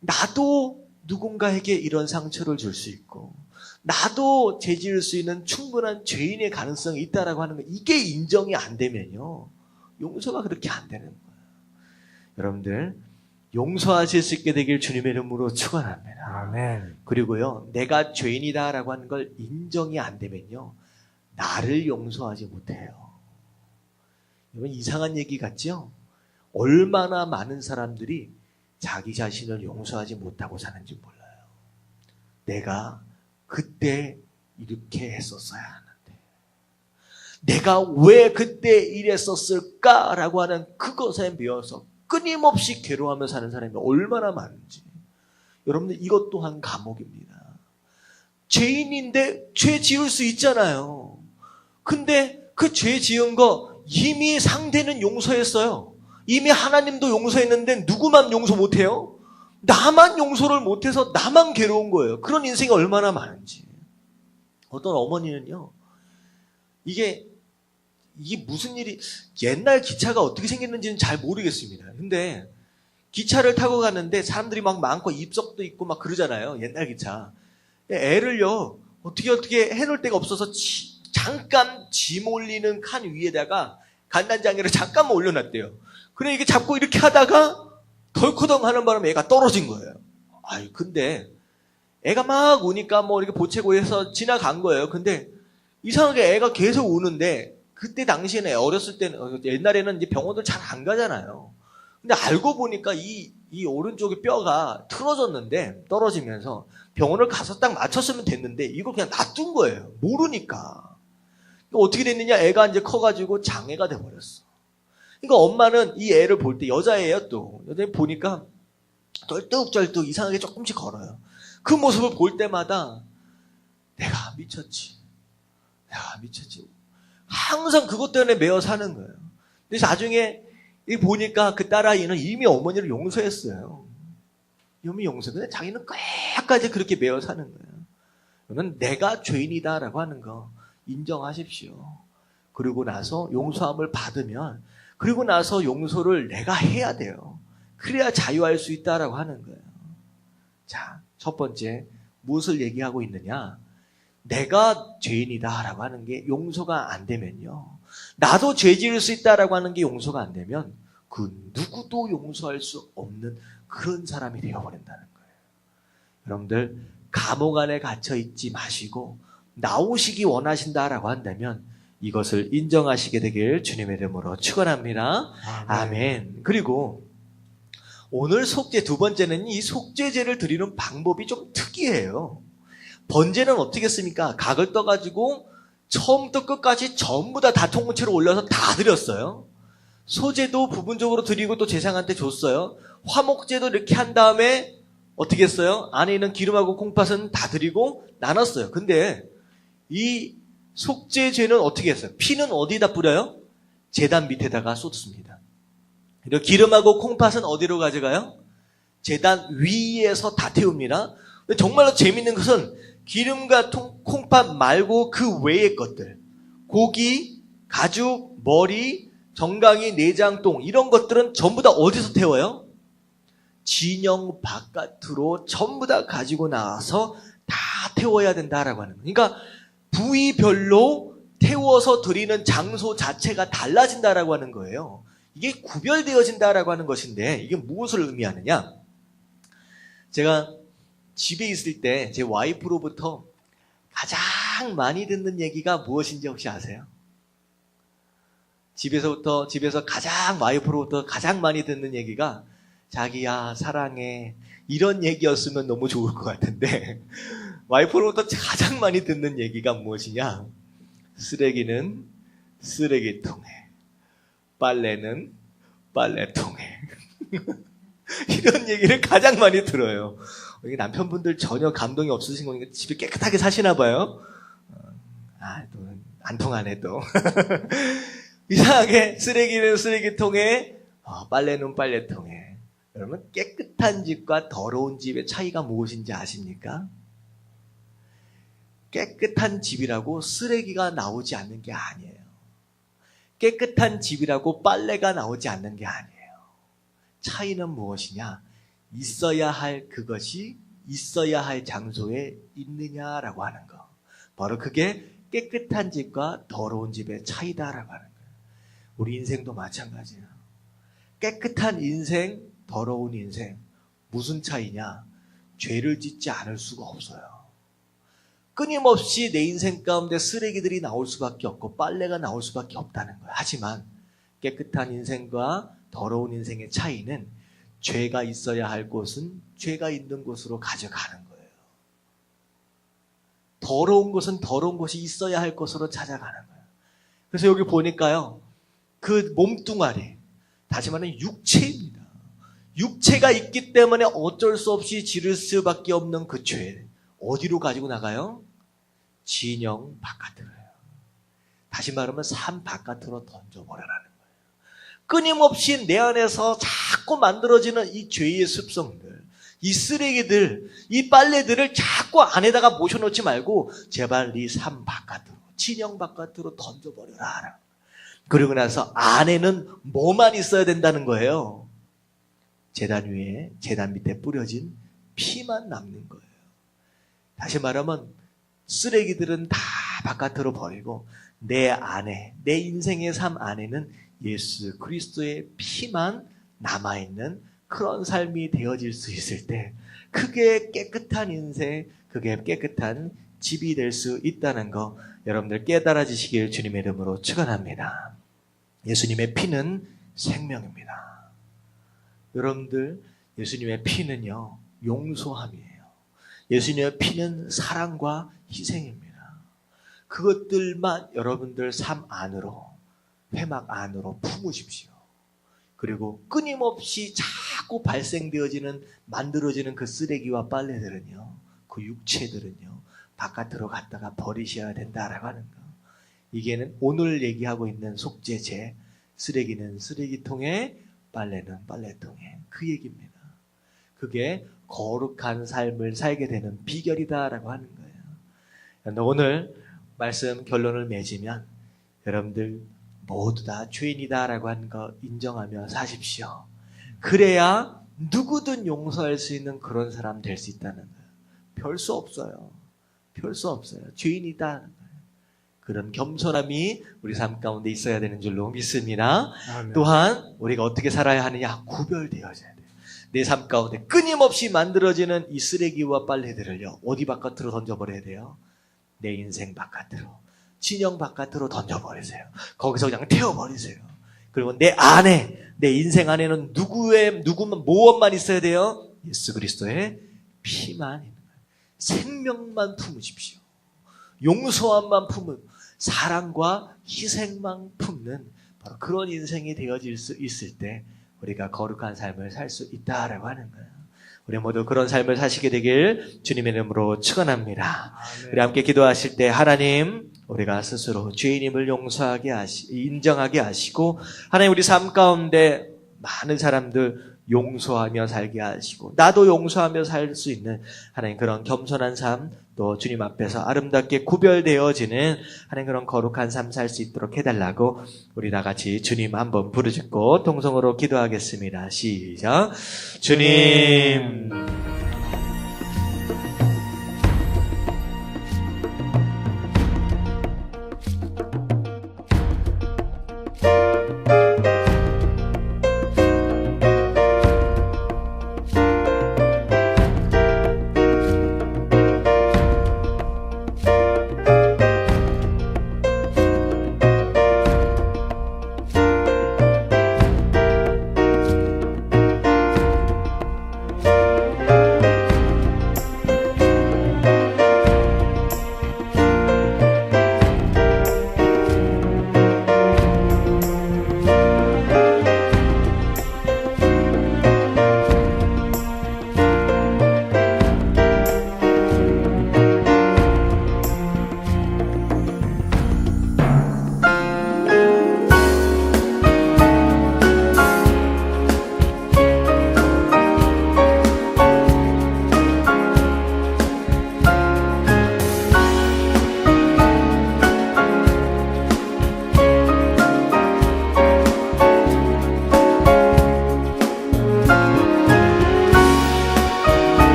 나도 누군가에게 이런 상처를 줄 수 있고 나도 죄 지을 수 있는 충분한 죄인의 가능성이 있다라고 하는 거 이게 인정이 안 되면요 용서가 그렇게 안 되는 거예요. 여러분들 용서하실 수 있게 되길 주님의 이름으로 축원합니다. 아멘. 그리고요 내가 죄인이다라고 하는 걸 인정이 안 되면요 나를 용서하지 못해요. 여러분 이상한 얘기 같죠? 얼마나 많은 사람들이 자기 자신을 용서하지 못하고 사는지 몰라요. 내가 그때 이렇게 했었어야 하는데 내가 왜 그때 이랬었을까라고 하는 그것에 미워서 끊임없이 괴로워하며 사는 사람이 얼마나 많은지. 여러분들 이것 또한 감옥입니다. 죄인인데 죄 지을 수 있잖아요. 근데 그 죄 지은 거 이미 상대는 용서했어요. 이미 하나님도 용서했는데 누구만 용서 못해요? 나만 용서를 못해서 나만 괴로운 거예요. 그런 인생이 얼마나 많은지. 어떤 어머니는요. 이게 무슨 일이 옛날 기차가 어떻게 생겼는지는 잘 모르겠습니다. 근데 기차를 타고 가는데 사람들이 막 많고 입석도 있고 막 그러잖아요. 옛날 기차. 애를요. 어떻게 해놓을 데가 없어서 잠깐 짐 올리는 칸 위에다가 간단장애를 잠깐만 올려놨대요. 그래 이게 잡고 이렇게 하다가 덜커덩 하는 바람에 애가 떨어진 거예요. 아유 근데 애가 막 우니까 뭐 이렇게 보채고 해서 지나간 거예요. 근데 이상하게 애가 계속 우는데 그때 당시에는 어렸을 때는 옛날에는 이제 병원을 잘 안 가잖아요. 근데 알고 보니까 이 오른쪽의 뼈가 틀어졌는데 떨어지면서 병원을 가서 딱 맞췄으면 됐는데 이걸 그냥 놔둔 거예요. 모르니까. 어떻게 됐느냐? 애가 이제 커가지고 장애가 돼버렸어. 그러니까 엄마는 이 애를 볼 때 여자애예요 또. 여자애 보니까 쩔뚝쩔뚝 이상하게 조금씩 걸어요. 그 모습을 볼 때마다 내가 미쳤지. 내가 미쳤지. 항상 그것 때문에 매어 사는 거예요. 그래서 나중에 보니까 그 딸아이는 이미 어머니를 용서했어요. 이미 용서. 근데 자기는 끝까지 그렇게 매어 사는 거예요. 그러면 내가 죄인이다라고 하는 거 인정하십시오. 그리고 나서 용서함을 받으면 그리고 나서 용서를 내가 해야 돼요. 그래야 자유할 수 있다라고 하는 거예요. 자, 첫 번째 무엇을 얘기하고 있느냐? 내가 죄인이다라고 하는 게 용서가 안 되면요. 나도 죄 지을 수 있다라고 하는 게 용서가 안 되면 그 누구도 용서할 수 없는 그런 사람이 되어버린다는 거예요. 여러분들 감옥 안에 갇혀 있지 마시고 나오시기 원하신다라고 한다면 이것을 인정하시게 되길 주님의 이름으로 축원합니다. 아멘. 그리고 오늘 속죄 두 번째는 이 속죄제를 드리는 방법이 좀 특이해요. 번제는 어떻게 했습니까? 각을 떠가지고 처음부터 끝까지 전부 다 통째로 올려서 다 드렸어요. 소제도 부분적으로 드리고 또 제사장한테 줬어요. 화목제도 이렇게 한 다음에 어떻게 했어요? 안에 있는 기름하고 콩팥은 다 드리고 나눴어요. 근데 이 속죄제는 어떻게 했어요? 피는 어디다 뿌려요? 제단 밑에다가 쏟습니다. 그리고 기름하고 콩팥은 어디로 가져가요? 제단 위에서 다 태웁니다. 근데 정말로 재밌는 것은 기름과 콩팥 말고 그 외의 것들, 고기, 가죽, 머리, 정강이, 내장, 똥 이런 것들은 전부 다 어디서 태워요? 진영 바깥으로 전부 다 가지고 나와서 다 태워야 된다라고 하는 거예요. 그러니까 부위별로 태워서 드리는 장소 자체가 달라진다라고 하는 거예요. 이게 구별되어진다라고 하는 것인데 이게 무엇을 의미하느냐? 제가 집에 있을 때 제 와이프로부터 가장 많이 듣는 얘기가 무엇인지 혹시 아세요? 집에서 와이프로부터 가장 많이 듣는 얘기가 자기야 사랑해 이런 얘기였으면 너무 좋을 것 같은데 와이프로부터 가장 많이 듣는 얘기가 무엇이냐? 쓰레기는 쓰레기통에, 빨래는 빨래통에 이런 얘기를 가장 많이 들어요. 이게 남편분들 전혀 감동이 없으신 거니까 집에 깨끗하게 사시나 봐요. 또 안 통하네 또. 이상하게 쓰레기는 쓰레기통에, 빨래는 빨래통에. 여러분 깨끗한 집과 더러운 집의 차이가 무엇인지 아십니까? 깨끗한 집이라고 쓰레기가 나오지 않는 게 아니에요. 깨끗한 집이라고 빨래가 나오지 않는 게 아니에요. 차이는 무엇이냐? 있어야 할 그것이 있어야 할 장소에 있느냐라고 하는 거. 바로 그게 깨끗한 집과 더러운 집의 차이다라고 하는 거예요. 우리 인생도 마찬가지예요. 깨끗한 인생, 더러운 인생. 무슨 차이냐? 죄를 짓지 않을 수가 없어요. 끊임없이 내 인생 가운데 쓰레기들이 나올 수밖에 없고 빨래가 나올 수밖에 없다는 거예요. 하지만 깨끗한 인생과 더러운 인생의 차이는 죄가 있어야 할 곳은 죄가 있는 곳으로 가져가는 거예요. 더러운 곳은 더러운 곳이 있어야 할 곳으로 찾아가는 거예요. 그래서 여기 보니까요. 그 몸뚱아리, 다시 말하면 육체입니다. 육체가 있기 때문에 어쩔 수 없이 지를 수밖에 없는 그 죄. 어디로 가지고 나가요? 진영 바깥으로요. 다시 말하면 삶 바깥으로 던져버려라는 거예요. 끊임없이 내 안에서 자꾸 만들어지는 이 죄의 습성들, 이 쓰레기들, 이 빨래들을 자꾸 안에다가 모셔놓지 말고 제발 네 삶 바깥으로, 진영 바깥으로 던져버려라. 그러고 나서 안에는 뭐만 있어야 된다는 거예요? 제단 위에, 제단 밑에 뿌려진 피만 남는 거예요. 다시 말하면 쓰레기들은 다 바깥으로 버리고 내 안에, 내 인생의 삶 안에는 예수 그리스도의 피만 남아있는 그런 삶이 되어질 수 있을 때 그게 깨끗한 인생, 그게 깨끗한 집이 될 수 있다는 거 여러분들 깨달아지시길 주님의 이름으로 축원합니다. 예수님의 피는 생명입니다. 여러분들 예수님의 피는요 용서함이에요. 예수님의 피는 사랑과 희생입니다. 그것들만 여러분들 삶 안으로, 회막 안으로 품으십시오. 그리고 끊임없이 자꾸 발생되어지는, 만들어지는 그 쓰레기와 빨래들은요, 그 육체들은요, 바깥으로 갔다가 버리셔야 된다라고 하는 거. 이게는 오늘 얘기하고 있는 속죄제, 쓰레기는 쓰레기통에, 빨래는 빨래통에, 그 얘기입니다. 그게 거룩한 삶을 살게 되는 비결이다라고 하는 거예요. 오늘 말씀 결론을 맺으면 여러분들 모두 다 죄인이다라고 하는 거 인정하며 사십시오. 그래야 누구든 용서할 수 있는 그런 사람 될 수 있다는 거예요. 별 수 없어요. 별 수 없어요. 죄인이다는 거예요. 그런 겸손함이 우리 삶 가운데 있어야 되는 줄로 믿습니다. 아멘. 또한 우리가 어떻게 살아야 하느냐? 구별되어져야 돼요. 내 삶 가운데 끊임없이 만들어지는 이 쓰레기와 빨래들을요, 어디 바깥으로 던져버려야 돼요? 내 인생 바깥으로, 진영 바깥으로 던져버리세요. 거기서 그냥 태워버리세요. 그리고 내 안에, 내 인생 안에는 누구만, 무엇만 있어야 돼요? 예수 그리스도의 피만 있는 거예요. 생명만 품으십시오. 용서함만 품은, 사랑과 희생만 품는 바로 그런 인생이 되어질 수 있을 때 우리가 거룩한 삶을 살 수 있다라고 하는 거예요. 우리 모두 그런 삶을 사시게 되길 주님의 이름으로 축원합니다. 우리 함께 기도하실 때 하나님, 우리가 스스로 죄인임을 인정하게 하시고, 하나님 우리 삶 가운데 많은 사람들 용서하며 살게 하시고, 나도 용서하며 살 수 있는 하나님 그런 겸손한 삶, 또 주님 앞에서 아름답게 구별되어지는 하나님 그런 거룩한 삶 살 수 있도록 해달라고 우리 다 같이 주님 한번 부르짖고 통성으로 기도하겠습니다. 시작. 주님